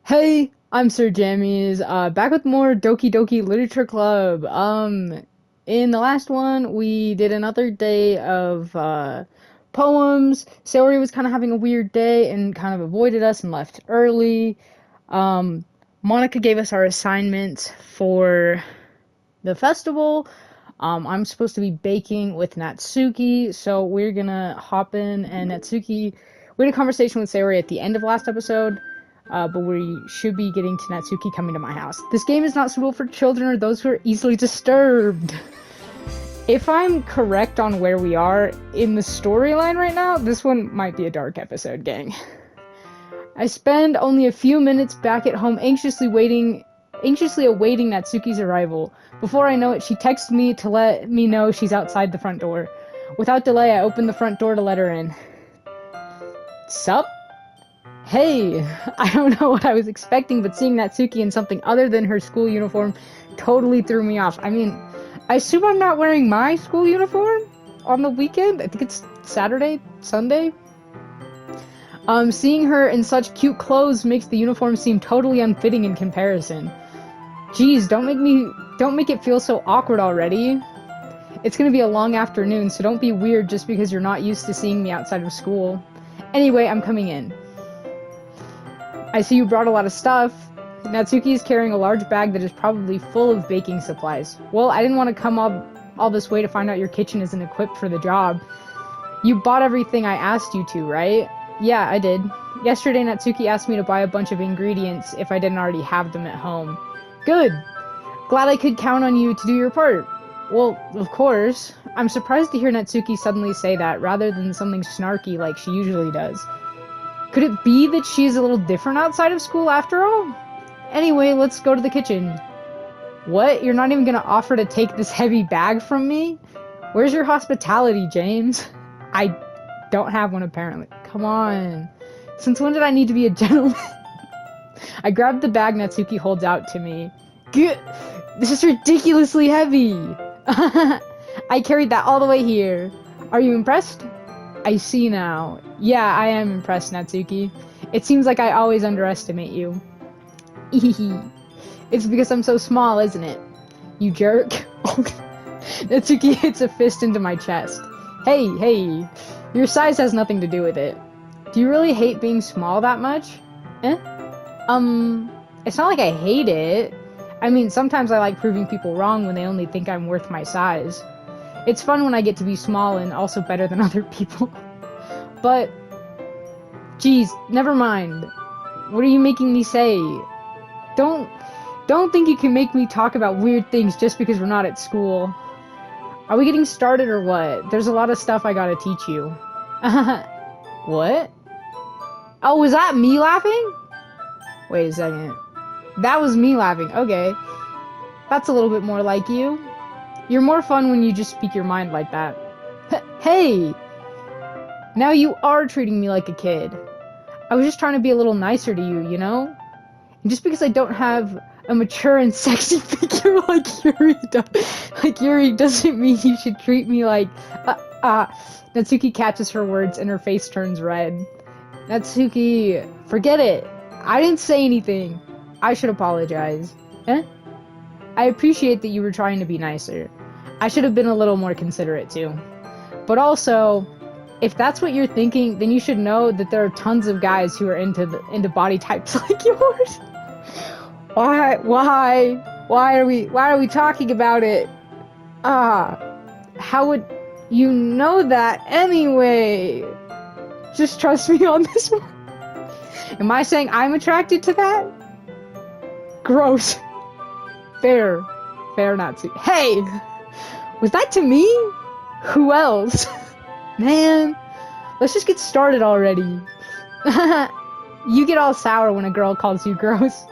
Hey, I'm Sir Jammies, back with more Doki Doki Literature Club. In the last one, we did another day of, poems. Saori was kind of having a weird day and kind of avoided us and left early. Um, Monica gave us our assignments for the festival. I'm supposed to be baking with Natsuki, so we're gonna hop in and Natsuki. We had a conversation with Sayori at the end of last episode, but we should be getting to Natsuki coming to my house. This game is not suitable for children or those who are easily disturbed. If I'm correct on where we are in the storyline right now, this one might be a dark episode, gang. I spend only a few minutes back at home anxiously awaiting Natsuki's arrival. Before I know it, she texts me to let me know she's outside the front door. Without delay, I open the front door to let her in. Sup? Hey, I don't know what I was expecting, but seeing Natsuki in something other than her school uniform totally threw me off. I mean, I assume I'm not wearing my school uniform on the weekend? I think it's Saturday, Sunday? Seeing her in such cute clothes makes the uniform seem totally unfitting in comparison. Geez, don't make it feel so awkward already. It's gonna be a long afternoon, so don't be weird just because you're not used to seeing me outside of school. Anyway, I'm coming in. I see you brought a lot of stuff. Natsuki is carrying a large bag that is probably full of baking supplies. Well, I didn't want to come all this way to find out your kitchen isn't equipped for the job. You bought everything I asked you to, right? Yeah, I did. Yesterday, Natsuki asked me to buy a bunch of ingredients if I didn't already have them at home. Good. Glad I could count on you to do your part. Well, of course. I'm surprised to hear Natsuki suddenly say that, rather than something snarky like she usually does. Could it be that she's a little different outside of school after all? Anyway, let's go to the kitchen. What? You're not even gonna offer to take this heavy bag from me? Where's your hospitality, James? I don't have one, apparently. Come on. Since when did I need to be a gentleman? I grabbed the bag Natsuki holds out to me. This is ridiculously heavy. I carried that all the way here. Are you impressed? I see now. Yeah, I am impressed, Natsuki. It seems like I always underestimate you. It's because I'm so small, isn't it? You jerk. Natsuki hits a fist into my chest. Hey, your size has nothing to do with it. Do you really hate being small that much? Eh? It's not like I hate it. I mean, sometimes I like proving people wrong when they only think I'm worth my size. It's fun when I get to be small and also better than other people. But, geez, never mind. What are you making me say? Don't think you can make me talk about weird things just because we're not at school. Are we getting started or what? There's a lot of stuff I gotta teach you. What? Oh, was that me laughing? Wait a second. That was me laughing. Okay. That's a little bit more like you. You're more fun when you just speak your mind like that. Hey! Now you are treating me like a kid. I was just trying to be a little nicer to you, you know? And just because I don't have a mature and sexy figure like Yuri doesn't mean you should treat me like, Natsuki catches her words and her face turns red. Natsuki, forget it. I didn't say anything. I should apologize. Eh? I appreciate that you were trying to be nicer. I should have been a little more considerate too. But also, if that's what you're thinking, then you should know that there are tons of guys who are into body types like yours. Why are we talking about it? How would you know that anyway? Just trust me on this one. Am I saying I'm attracted to that? Gross. Fair, Natsu. Hey! Was that to me? Who else? Man, let's just get started already. You get all sour when a girl calls you gross.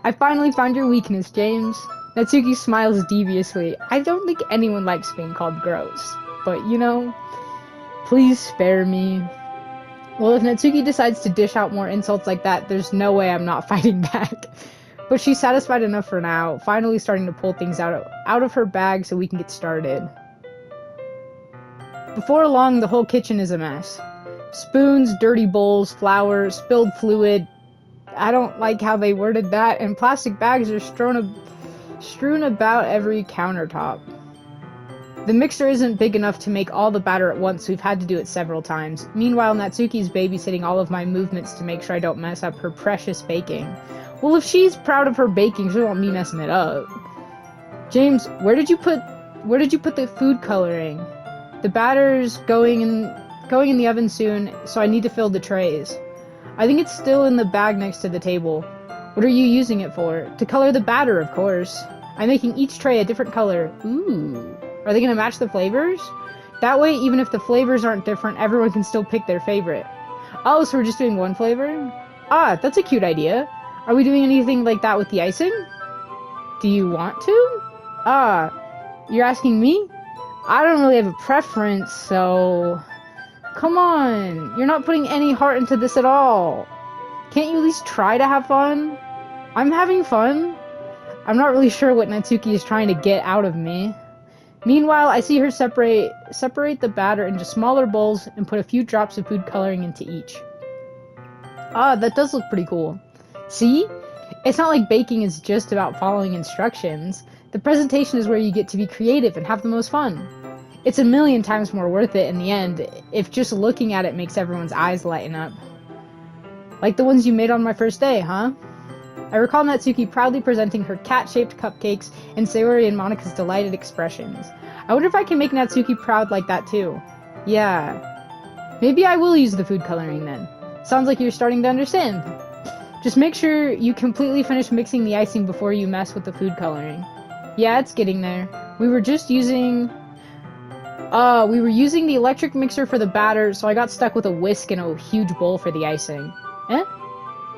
I finally found your weakness, James. Natsuki smiles deviously. I don't think anyone likes being called gross. But, you know, please spare me. Well, if Natsuki decides to dish out more insults like that, there's no way I'm not fighting back. But she's satisfied enough for now, finally starting to pull things out of her bag so we can get started. Before long, the whole kitchen is a mess. Spoons, dirty bowls, flour, spilled fluid. I don't like how they worded that, and plastic bags are strewn about every countertop. The mixer isn't big enough to make all the batter at once, so we've had to do it several times. Meanwhile, Natsuki's babysitting all of my movements to make sure I don't mess up her precious baking. Well, if she's proud of her baking, she won't me messing it up. James, where did you put the food coloring? The batter's going in the oven soon, so I need to fill the trays. I think it's still in the bag next to the table. What are you using it for? To color the batter, of course. I'm making each tray a different color. Ooh. Are they gonna match the flavors? That way, even if the flavors aren't different, everyone can still pick their favorite. Oh, so we're just doing one flavor? Ah, that's a cute idea. Are we doing anything like that with the icing? Do you want to? Ah, you're asking me? I don't really have a preference, so... Come on, you're not putting any heart into this at all. Can't you at least try to have fun? I'm having fun. I'm not really sure what Natsuki is trying to get out of me. Meanwhile, I see her separate the batter into smaller bowls and put a few drops of food coloring into each. Ah, that does look pretty cool. See? It's not like baking is just about following instructions. The presentation is where you get to be creative and have the most fun. It's a million times more worth it in the end, if just looking at it makes everyone's eyes lighten up. Like the ones you made on my first day, huh? I recall Natsuki proudly presenting her cat-shaped cupcakes and Sayori and Monika's delighted expressions. I wonder if I can make Natsuki proud like that too. Yeah. Maybe I will use the food coloring then. Sounds like you're starting to understand. Just make sure you completely finish mixing the icing before you mess with the food coloring. Yeah, it's getting there. We were using the electric mixer for the batter, so I got stuck with a whisk and a huge bowl for the icing. Eh?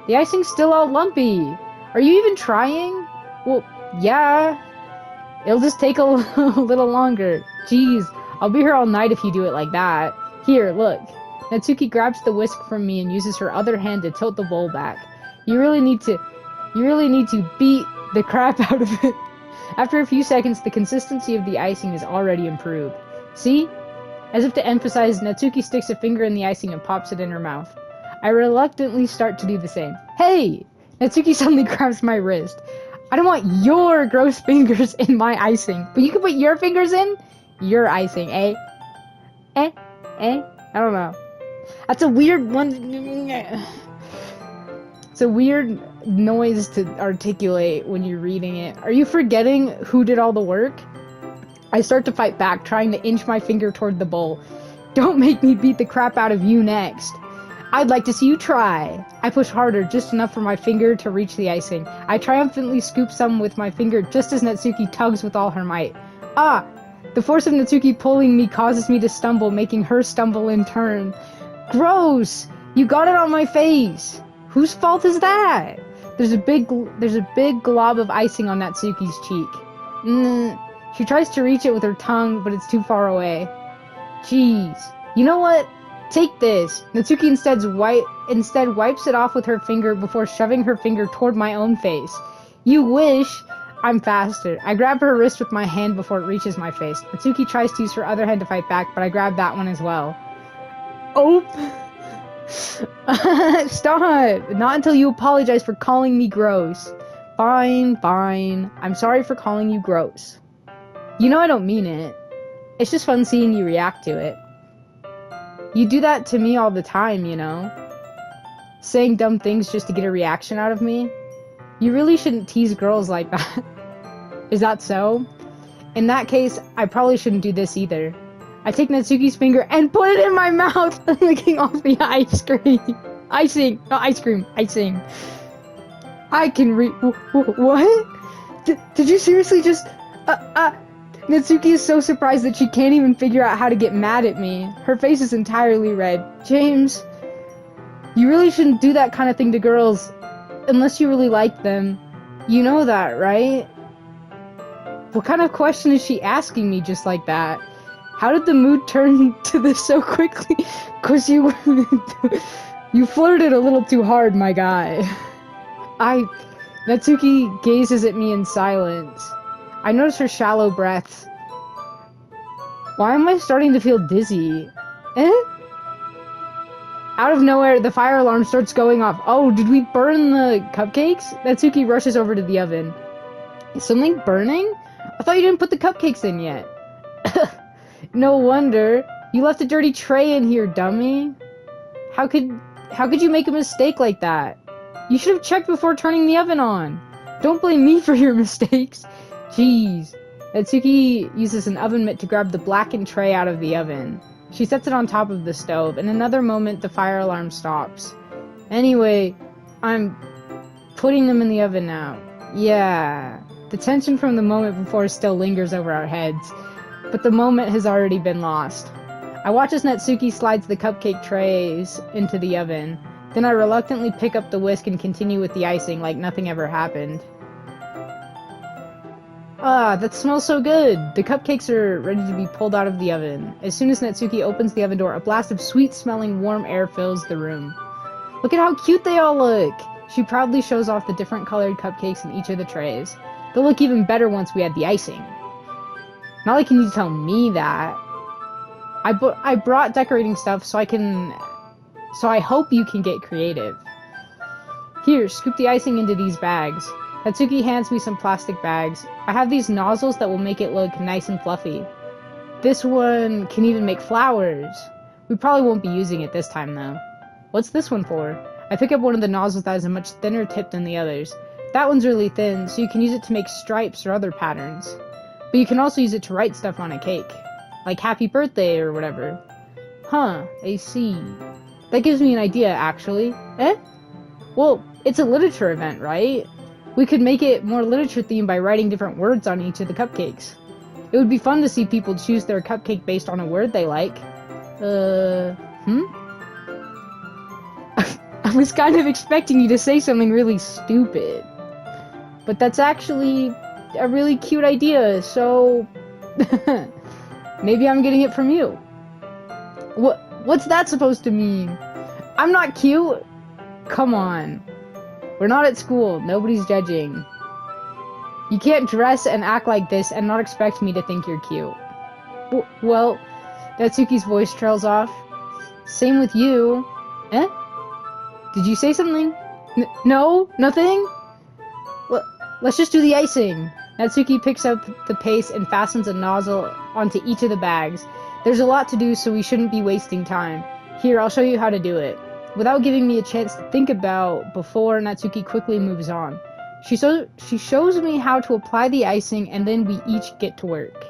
The icing's still all lumpy. Are you even trying? Well, yeah. It'll just take a little longer. Jeez, I'll be here all night if you do it like that. Here, look. Natsuki grabs the whisk from me and uses her other hand to tilt the bowl back. You really need to beat the crap out of it. After a few seconds, the consistency of the icing is already improved. See? As if to emphasize, Natsuki sticks a finger in the icing and pops it in her mouth. I reluctantly start to do the same. Hey! Natsuki suddenly grabs my wrist. I don't want your gross fingers in my icing, but you can put your fingers in your icing, eh? Eh? I don't know. That's a weird one. It's a weird noise to articulate when you're reading it. Are you forgetting who did all the work? I start to fight back, trying to inch my finger toward the bowl. Don't make me beat the crap out of you next. I'd like to see you try. I push harder, just enough for my finger to reach the icing. I triumphantly scoop some with my finger just as Natsuki tugs with all her might. Ah! The force of Natsuki pulling me causes me to stumble, making her stumble in turn. Gross! You got it on my face! Whose fault is that? There's a big glob of icing on Natsuki's cheek. She tries to reach it with her tongue, but it's too far away. Jeez. You know what? Take this. Natsuki instead wipes it off with her finger before shoving her finger toward my own face. You wish. I'm faster. I grab her wrist with my hand before it reaches my face. Natsuki tries to use her other hand to fight back, but I grab that one as well. Oh! Stop! Not until you apologize for calling me gross. Fine. I'm sorry for calling you gross. You know I don't mean it. It's just fun seeing you react to it. You do that to me all the time, you know? Saying dumb things just to get a reaction out of me. You really shouldn't tease girls like that. Is that so? In that case, I probably shouldn't do this either. I take Natsuki's finger and put it in my mouth, licking off the ice cream. Icing. I can what? Did you seriously just... Natsuki is so surprised that she can't even figure out how to get mad at me. Her face is entirely red. James, you really shouldn't do that kind of thing to girls, unless you really like them. You know that, right? What kind of question is she asking me just like that? How did the mood turn to this so quickly? 'Cause you flirted a little too hard, my guy. Natsuki gazes at me in silence. I notice her shallow breaths. Why am I starting to feel dizzy? Out of nowhere, the fire alarm starts going off. Oh, did we burn the cupcakes? Natsuki rushes over to the oven. Is something burning? I thought you didn't put the cupcakes in yet. No wonder. You left a dirty tray in here, dummy. How could you make a mistake like that? You should have checked before turning the oven on. Don't blame me for your mistakes. Jeez. Natsuki uses an oven mitt to grab the blackened tray out of the oven. She sets it on top of the stove. In another moment, the fire alarm stops. Anyway, I'm putting them in the oven now. Yeah. The tension from the moment before still lingers over our heads, but the moment has already been lost. I watch as Natsuki slides the cupcake trays into the oven. Then I reluctantly pick up the whisk and continue with the icing like nothing ever happened. Ah, that smells so good! The cupcakes are ready to be pulled out of the oven. As soon as Natsuki opens the oven door, a blast of sweet-smelling warm air fills the room. Look at how cute they all look! She proudly shows off the different colored cupcakes in each of the trays. They'll look even better once we add the icing. Not like you need to tell me that. I brought decorating stuff so I hope you can get creative. Here, scoop the icing into these bags. Natsuki hands me some plastic bags. I have these nozzles that will make it look nice and fluffy. This one can even make flowers. We probably won't be using it this time though. What's this one for? I pick up one of the nozzles that has a much thinner tip than the others. That one's really thin, so you can use it to make stripes or other patterns. But you can also use it to write stuff on a cake. Like happy birthday or whatever. Huh, I see. That gives me an idea, actually. Eh? Well, it's a literature event, right? We could make it more literature themed by writing different words on each of the cupcakes. It would be fun to see people choose their cupcake based on a word they like. I was kind of expecting you to say something really stupid. But that's actually a really cute idea, so... Maybe I'm getting it from you. What's that supposed to mean? I'm not cute? Come on. We're not at school. Nobody's judging. You can't dress and act like this and not expect me to think you're cute. Well, Natsuki's voice trails off. Same with you. Eh? Did you say something? No? Nothing? Let's just do the icing. Natsuki picks up the paste and fastens a nozzle onto each of the bags. There's a lot to do, so we shouldn't be wasting time. Here, I'll show you how to do it. Without giving me a chance to think about before, Natsuki quickly moves on. She shows me how to apply the icing, and then we each get to work.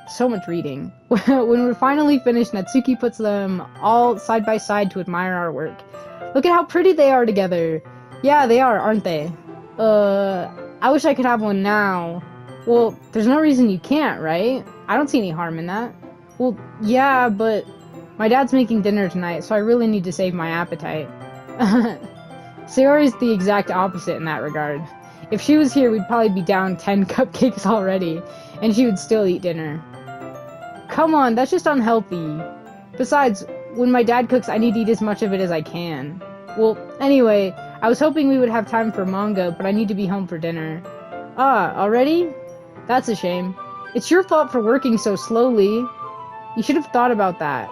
So much reading. When we're finally finished, Natsuki puts them all side by side to admire our work. Look at how pretty they are together. Yeah, they are, aren't they? I wish I could have one now. Well, there's no reason you can't, right? I don't see any harm in that. Well, yeah, but my dad's making dinner tonight, so I really need to save my appetite. Sayori's the exact opposite in that regard. If she was here, we'd probably be down 10 cupcakes already, and she would still eat dinner. Come on, that's just unhealthy. Besides, when my dad cooks, I need to eat as much of it as I can. Well, anyway, I was hoping we would have time for manga, but I need to be home for dinner. Ah, already? That's a shame. It's your fault for working so slowly. You should have thought about that.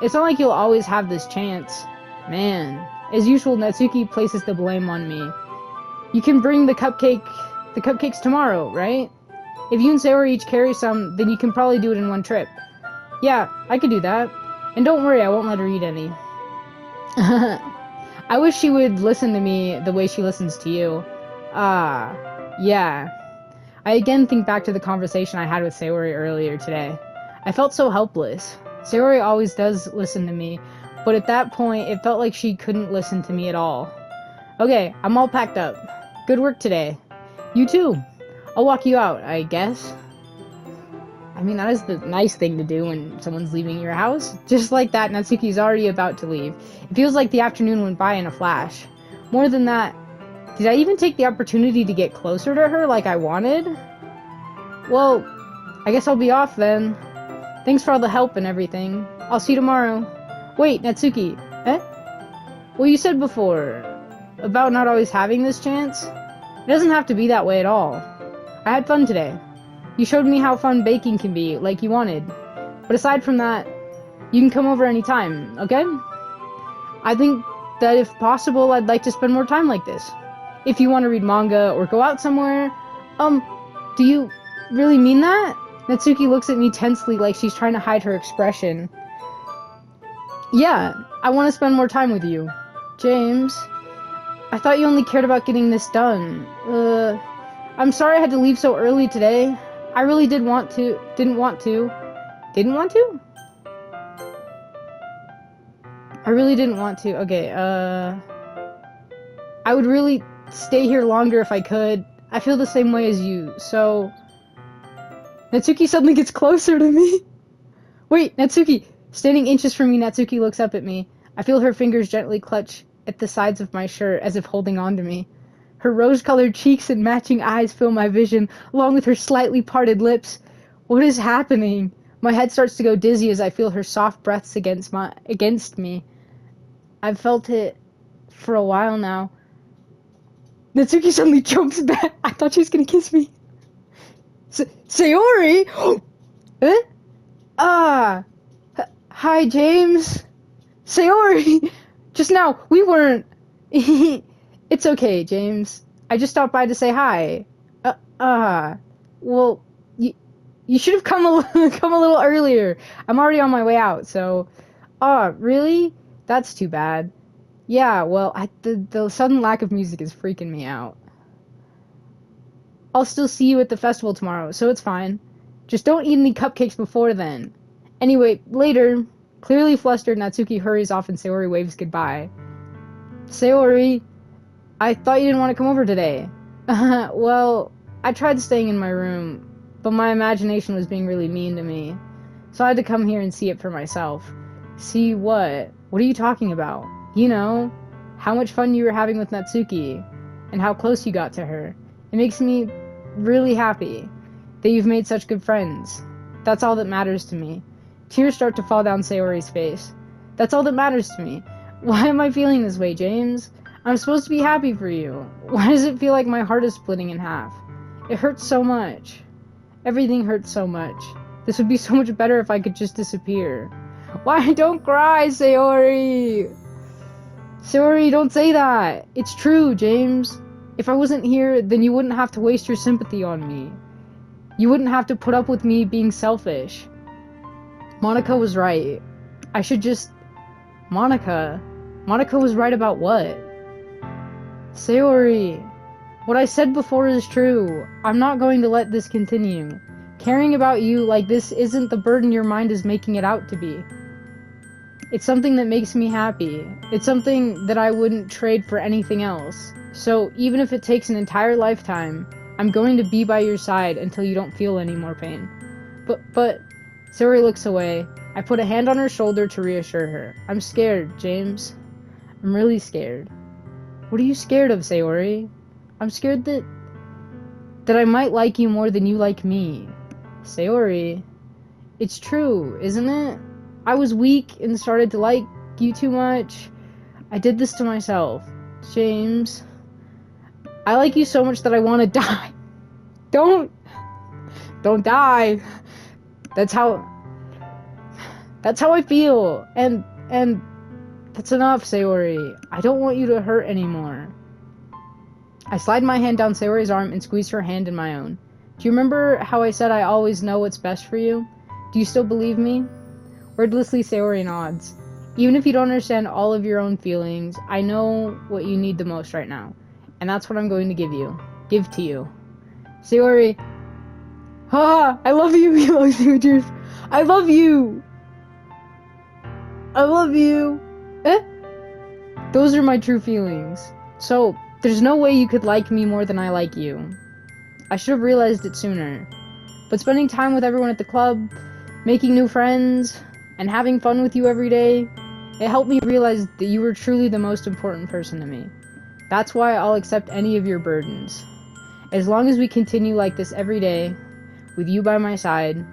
It's not like you'll always have this chance. Man. As usual, Natsuki places the blame on me. You can bring the cupcakes tomorrow, right? If you and Sayori each carry some, then you can probably do it in one trip. Yeah, I could do that. And don't worry, I won't let her eat any. I wish she would listen to me the way she listens to you. Ah, yeah. I again think back to the conversation I had with Sayori earlier today. I felt so helpless. Sayori always does listen to me, but at that point, it felt like she couldn't listen to me at all. Okay, I'm all packed up. Good work today. You too. I'll walk you out, I guess. I mean, that is the nice thing to do when someone's leaving your house. Just like that, Natsuki's already about to leave. It feels like the afternoon went by in a flash. More than that, did I even take the opportunity to get closer to her like I wanted? Well, I guess I'll be off then. Thanks for all the help and everything. I'll see you tomorrow. Wait, Natsuki. Eh? Well, you said before about not always having this chance. It doesn't have to be that way at all. I had fun today. You showed me how fun baking can be, like you wanted. But aside from that, you can come over anytime, okay? I think that if possible, I'd like to spend more time like this. If you want to read manga or go out somewhere, do you really mean that? Natsuki looks at me tensely like she's trying to hide her expression. Yeah, I want to spend more time with you. James, I thought you only cared about getting this done. I'm sorry I had to leave so early today. I really didn't want to. Didn't want to? I really didn't want to. Okay, I would really stay here longer if I could. I feel the same way as you, so... Natsuki suddenly gets closer to me. Wait, Natsuki! Standing inches from me, Natsuki looks up at me. I feel her fingers gently clutch at the sides of my shirt as if holding on to me. Her rose-colored cheeks and matching eyes fill my vision, along with her slightly parted lips. What is happening? My head starts to go dizzy as I feel her soft breaths against me. I've felt it for a while now. Natsuki suddenly jumps back. I thought she was gonna kiss me. Sayori! Eh? Hi, James. Sayori! Just now, we weren't... It's okay, James. I just stopped by to say hi. Well, you should have come come a little earlier. I'm already on my way out, so... Really? That's too bad. Yeah, well, the sudden lack of music is freaking me out. I'll still see you at the festival tomorrow, so it's fine. Just don't eat any cupcakes before then. Anyway, later. Clearly flustered, Natsuki hurries off and Sayori waves goodbye. Sayori, I thought you didn't want to come over today. Well, I tried staying in my room, but my imagination was being really mean to me. So I had to come here and see it for myself. See what? What are you talking about? You know, how much fun you were having with Natsuki, and how close you got to her. It makes me really happy that you've made such good friends. That's all that matters to me. Tears start to fall down Sayori's face. That's all that matters to me. Why am I feeling this way, James? I'm supposed to be happy for you. Why does it feel like my heart is splitting in half? It hurts so much. Everything hurts so much. This would be so much better if I could just disappear. Why? Don't cry, Sayori! Sayori, don't say that! It's true, James. If I wasn't here, then you wouldn't have to waste your sympathy on me. You wouldn't have to put up with me being selfish. Monica was right. I should just... Monica was right about what? Sayori, what I said before is true. I'm not going to let this continue. Caring about you like this isn't the burden your mind is making it out to be. It's something that makes me happy. It's something that I wouldn't trade for anything else. So, even if it takes an entire lifetime, I'm going to be by your side until you don't feel any more pain. But... Sayori looks away. I put a hand on her shoulder to reassure her. I'm scared, James. I'm really scared. What are you scared of, Sayori? I'm scared that I might like you more than you like me. Sayori, it's true, isn't it? I was weak and started to like you too much. I did this to myself. James, I like you so much that I want to die. Don't die. That's how I feel. And that's enough, Sayori. I don't want you to hurt anymore. I slide my hand down Sayori's arm and squeeze her hand in my own. Do you remember how I said I always know what's best for you? Do you still believe me? Wordlessly, Sayori nods. Even if you don't understand all of your own feelings, I know what you need the most right now. And that's what I'm going to give to you. Sayori, I love you, yellow signatures. I love you. I love you. Those are my true feelings. So, there's no way you could like me more than I like you. I should have realized it sooner. But spending time with everyone at the club, making new friends, and having fun with you every day, it helped me realize that you were truly the most important person to me. That's why I'll accept any of your burdens. As long as we continue like this every day, with you by my side,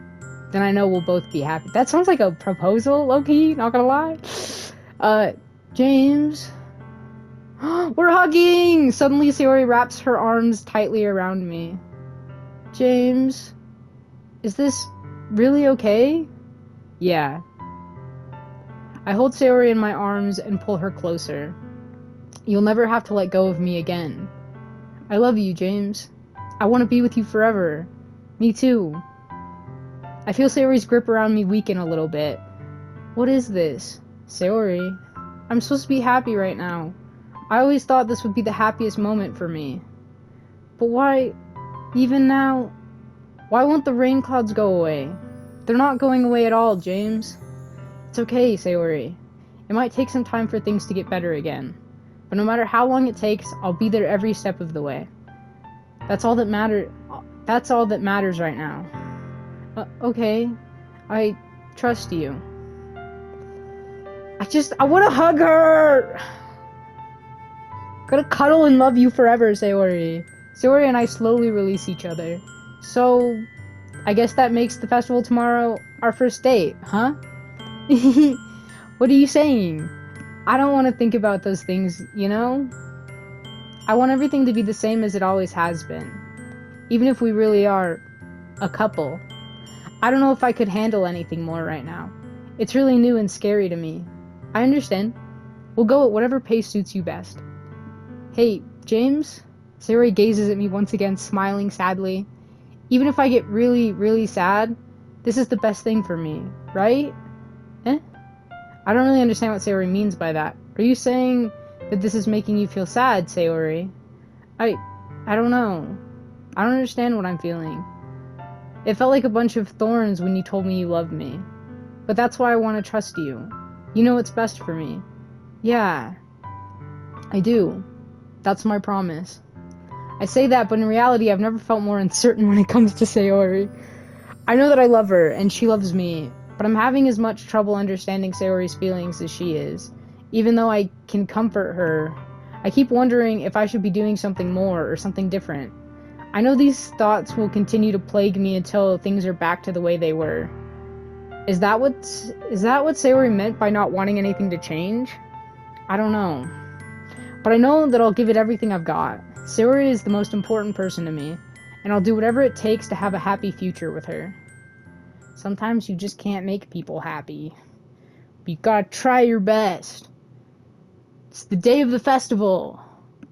then I know we'll both be happy. That sounds like a proposal, low-key, not gonna lie. James... We're hugging! Suddenly, Sayori wraps her arms tightly around me. James... Is this really okay? Yeah. I hold Sayori in my arms and pull her closer. You'll never have to let go of me again. I love you, James. I want to be with you forever. Me too. I feel Sayori's grip around me weaken a little bit. What is this? Sayori, I'm supposed to be happy right now. I always thought this would be the happiest moment for me. But why, even now, why won't the rain clouds go away? They're not going away at all, James. It's okay, Sayori. It might take some time for things to get better again. But no matter how long it takes, I'll be there every step of the way. That's all that matters right now. Okay. I trust you. I want to hug her! Gonna cuddle and love you forever, Sayori. Sayori and I slowly release each other. So, I guess that makes the festival tomorrow our first date, huh? What are you saying? I don't want to think about those things, you know? I want everything to be the same as it always has been. Even if we really are a couple. I don't know if I could handle anything more right now. It's really new and scary to me. I understand. We'll go at whatever pace suits you best. Hey, James? Sayori gazes at me once again, smiling sadly. Even if I get really, really sad, this is the best thing for me, right? Eh? I don't really understand what Sayori means by that. Are you saying that this is making you feel sad, Sayori? I don't know. I don't understand what I'm feeling. It felt like a bunch of thorns when you told me you loved me. But that's why I want to trust you. You know what's best for me. Yeah. I do. That's my promise. I say that, but in reality, I've never felt more uncertain when it comes to Sayori. I know that I love her, and she loves me, but I'm having as much trouble understanding Sayori's feelings as she is. Even though I can comfort her, I keep wondering if I should be doing something more or something different. I know these thoughts will continue to plague me until things are back to the way they were. Is that what Sayori meant by not wanting anything to change? I don't know. But I know that I'll give it everything I've got. Sayori is the most important person to me, and I'll do whatever it takes to have a happy future with her. Sometimes you just can't make people happy. But you gotta try your best. It's the day of the festival.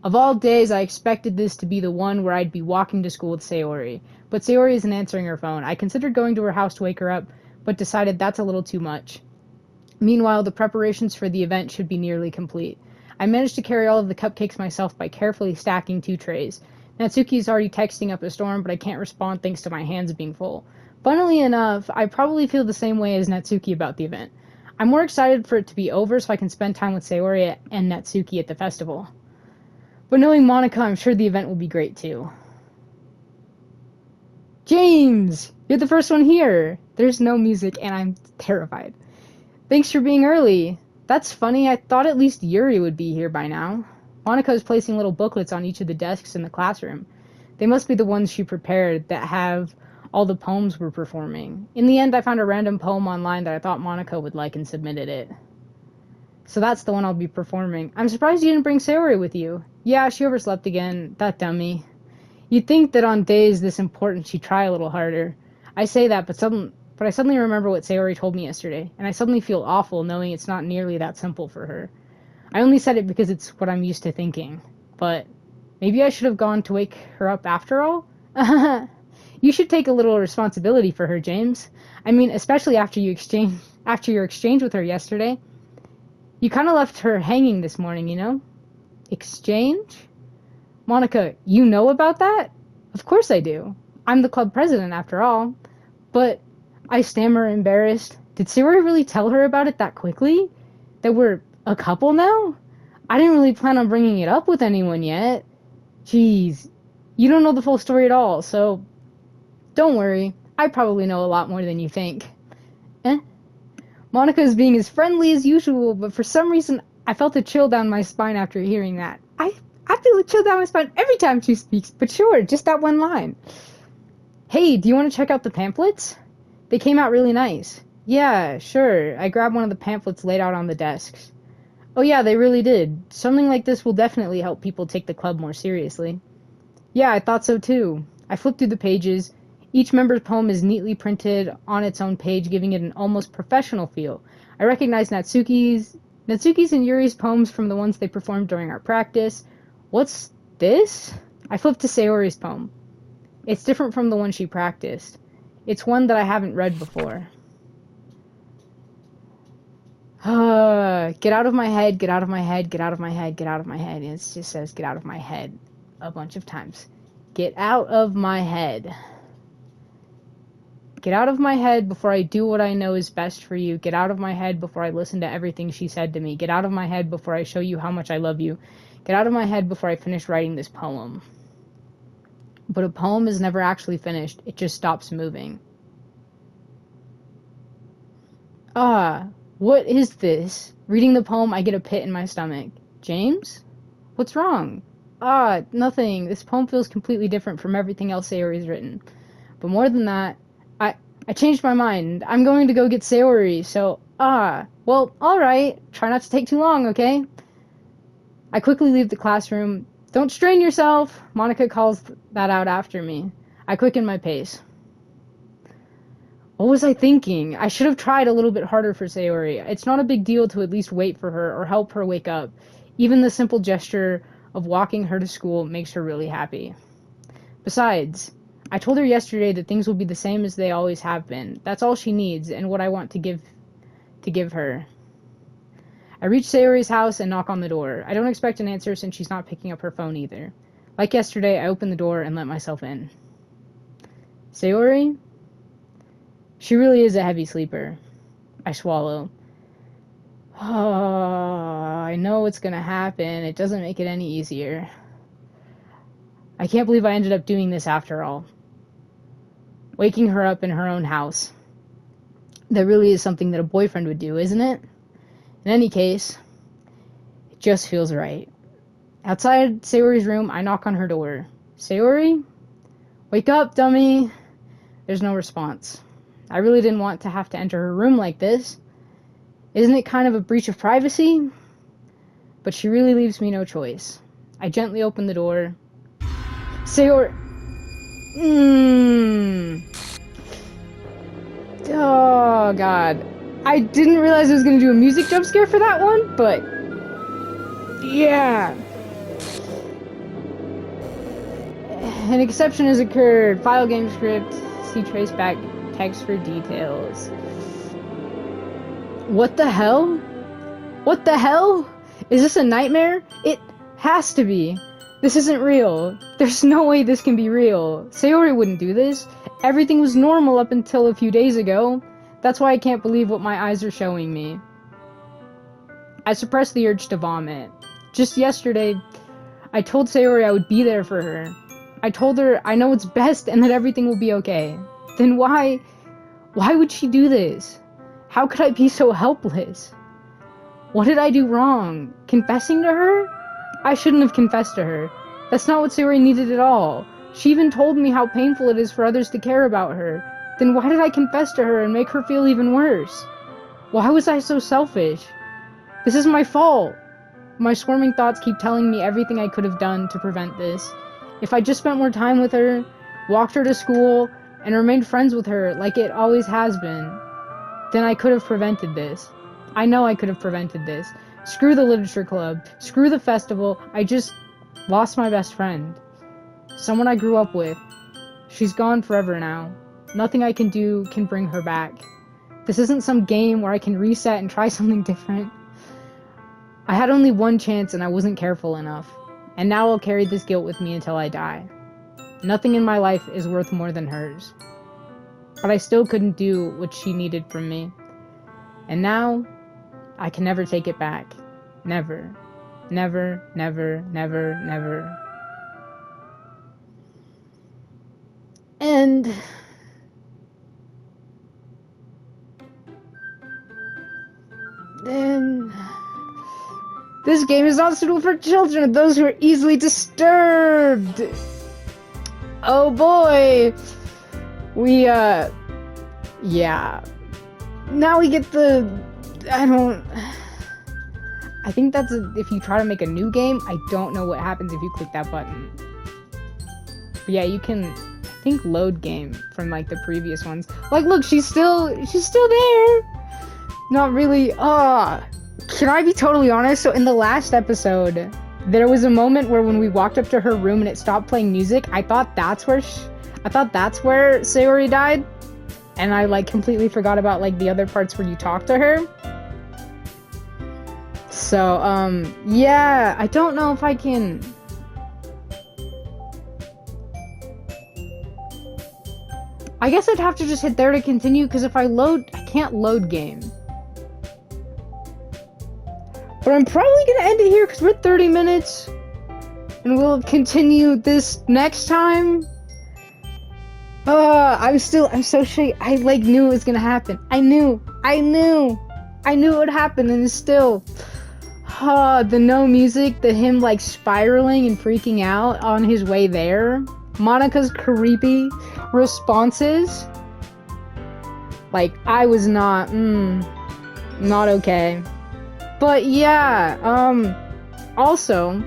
Of all days, I expected this to be the one where I'd be walking to school with Sayori. But Sayori isn't answering her phone. I considered going to her house to wake her up, but decided that's a little too much. Meanwhile, the preparations for the event should be nearly complete. I managed to carry all of the cupcakes myself by carefully stacking 2 trays. Natsuki is already texting up a storm, but I can't respond thanks to my hands being full. Funnily enough, I probably feel the same way as Natsuki about the event. I'm more excited for it to be over so I can spend time with Sayori and Natsuki at the festival. But knowing Monica, I'm sure the event will be great too. James! You're the first one here! There's no music and I'm terrified. Thanks for being early. That's funny, I thought at least Yuri would be here by now. Monica is placing little booklets on each of the desks in the classroom. They must be the ones she prepared that have all the poems we're performing. In the end, I found a random poem online that I thought Monica would like and submitted it. So that's the one I'll be performing. I'm surprised you didn't bring Sayori with you. Yeah, she overslept again. That dummy. You'd think that on days this important she'd try a little harder. I say that, but I suddenly remember what Sayori told me yesterday, and I suddenly feel awful knowing it's not nearly that simple for her. I only said it because it's what I'm used to thinking. But maybe I should have gone to wake her up after all? You should take a little responsibility for her, James. I mean, especially after your exchange with her yesterday. You kind of left her hanging this morning, you know? Exchange? Monica, you know about that? Of course I do. I'm the club president, after all. But, I stammer, embarrassed. Did Sayori really tell her about it that quickly? That we're a couple now? I didn't really plan on bringing it up with anyone yet. Jeez, you don't know the full story at all, so don't worry. I probably know a lot more than you think. Eh? Monica is being as friendly as usual, but for some reason, I felt a chill down my spine after hearing that. I feel a chill down my spine every time she speaks, but sure, just that one line. Hey, do you want to check out the pamphlets? They came out really nice. Yeah, sure. I grabbed one of the pamphlets laid out on the desks. Oh yeah, they really did. Something like this will definitely help people take the club more seriously. Yeah, I thought so too. I flipped through the pages. Each member's poem is neatly printed on its own page, giving it an almost professional feel. I recognize Natsuki's and Yuri's poems from the ones they performed during our practice. What's this? I flipped to Sayori's poem. It's different from the one she practiced. It's one that I haven't read before. Get out of my head, get out of my head, get out of my head, get out of my head. And it just says get out of my head a bunch of times. Get out of my head. Get out of my head before I do what I know is best for you. Get out of my head before I listen to everything she said to me. Get out of my head before I show you how much I love you. Get out of my head before I finish writing this poem. But a poem is never actually finished. It just stops moving. What is this? Reading the poem, I get a pit in my stomach. James? What's wrong? Nothing. This poem feels completely different from everything else Sayori's written. But more than that, I changed my mind. I'm going to go get Sayori, so, well, alright. Try not to take too long, okay? I quickly leave the classroom. Don't strain yourself, Monica calls that out after me. I quicken my pace. What was I thinking? I should have tried a little bit harder for Sayori. It's not a big deal to at least wait for her or help her wake up. Even the simple gesture of walking her to school makes her really happy. Besides, I told her yesterday that things will be the same as they always have been. That's all she needs, and what I want to give her. I reach Sayori's house and knock on the door. I don't expect an answer since she's not picking up her phone either. Like yesterday, I open the door and let myself in. Sayori? She really is a heavy sleeper. I swallow. I know what's gonna happen. It doesn't make it any easier. I can't believe I ended up doing this after all. Waking her up in her own house. That really is something that a boyfriend would do, isn't it? In any case, it just feels right. Outside Sayori's room, I knock on her door. Sayori? Wake up, dummy! There's no response. I really didn't want to have to enter her room like this. Isn't it kind of a breach of privacy? But she really leaves me no choice. I gently open the door. Sayori... Oh, God. I didn't realize I was going to do a music jump scare for that one, but... Yeah. An exception has occurred. File game script. See traceback text for details. What the hell? What the hell? Is this a nightmare? It has to be. This isn't real. There's no way this can be real. Sayori wouldn't do this. Everything was normal up until a few days ago. That's why I can't believe what my eyes are showing me. I suppress the urge to vomit. Just yesterday, I told Sayori I would be there for her. I told her I know what's best and that everything will be okay. Then why would she do this? How could I be so helpless? What did I do wrong? Confessing to her? I shouldn't have confessed to her. That's not what Sayori needed at all. She even told me how painful it is for others to care about her. Then why did I confess to her and make her feel even worse? Why was I so selfish? This is my fault. My swarming thoughts keep telling me everything I could have done to prevent this. If I just spent more time with her, walked her to school, and remained friends with her like it always has been, then I could have prevented this. I know I could have prevented this. Screw the literature club. Screw the festival. I just lost my best friend. Someone I grew up with. She's gone forever now. Nothing I can do can bring her back. This isn't some game where I can reset and try something different. I had only one chance and I wasn't careful enough. And now I'll carry this guilt with me until I die. Nothing in my life is worth more than hers. But I still couldn't do what she needed from me. And now, I can never take it back. Never. Never, never, never, never. And... then... this game is not suitable for children or those who are easily disturbed! Oh boy! Yeah. Now we get the... I think that's if you try to make a new game, I don't know what happens if you click that button. But yeah, you can, I think, load game from, like, the previous ones. Like, look, she's still there! Not really. Can I be totally honest? So in the last episode, there was a moment where when we walked up to her room and it stopped playing music, I thought that's where Sayori died. And I like completely forgot about like the other parts where you talk to her. So, yeah, I don't know if I can... I guess I'd have to just hit there to continue, because if I can't load game. But I'm probably gonna end it here, because we're at 30 minutes. And we'll continue this next time. I'm so shaky. I like knew it was gonna happen. I knew it would happen, and it's still... the no music, the him like spiraling and freaking out on his way there. Monika's creepy responses. Like, I was not okay. But yeah, also,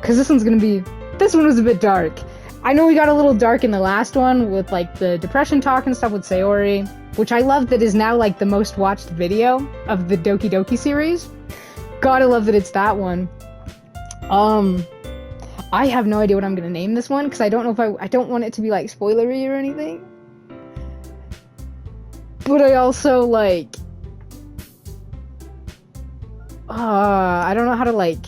because this one was a bit dark. I know we got a little dark in the last one with like the depression talk and stuff with Sayori, which I love that is now like the most watched video of the Doki Doki series. God, I love that it's that one. I have no idea what I'm gonna name this one, because I don't know if I don't want it to be like spoilery or anything. But I also like I don't know how to like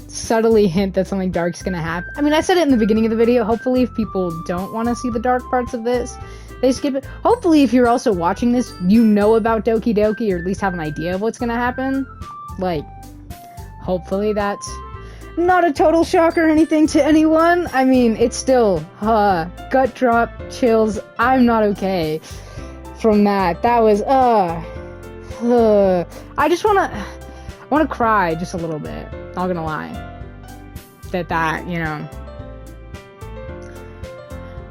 subtly hint that something dark's gonna happen. I mean, I said it in the beginning of the video. Hopefully if people don't want to see the dark parts of this, they skip it. Hopefully if you're also watching this, you know about Doki Doki, or at least have an idea of what's gonna happen. Like, hopefully that's not a total shock or anything to anyone. I mean, it's still, gut drop, chills. I'm not okay from that. That was, I just wanna cry just a little bit. Not gonna lie. That, you know,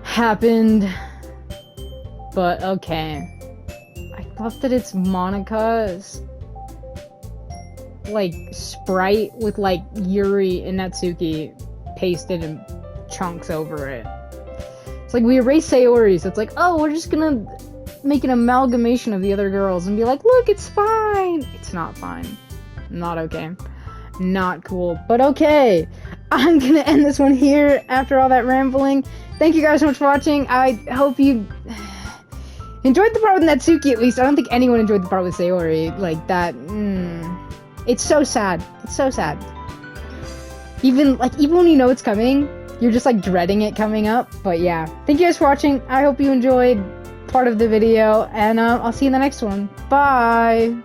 happened. But, okay. I love that it's Monika's like sprite with like Yuri and Natsuki pasted in chunks over it. It's like we erase Sayori, so it's like, oh, we're just gonna make an amalgamation of the other girls and be like, look, it's fine. It's not fine. Not okay. Not cool. But okay. I'm gonna end this one here after all that rambling. Thank you guys so much for watching. I hope you enjoyed the part with Natsuki, at least. I don't think anyone enjoyed the part with Sayori. Like that. It's so sad. It's so sad. Even when you know it's coming, you're just like dreading it coming up. But yeah, thank you guys for watching. I hope you enjoyed part of the video, and I'll see you in the next one. Bye!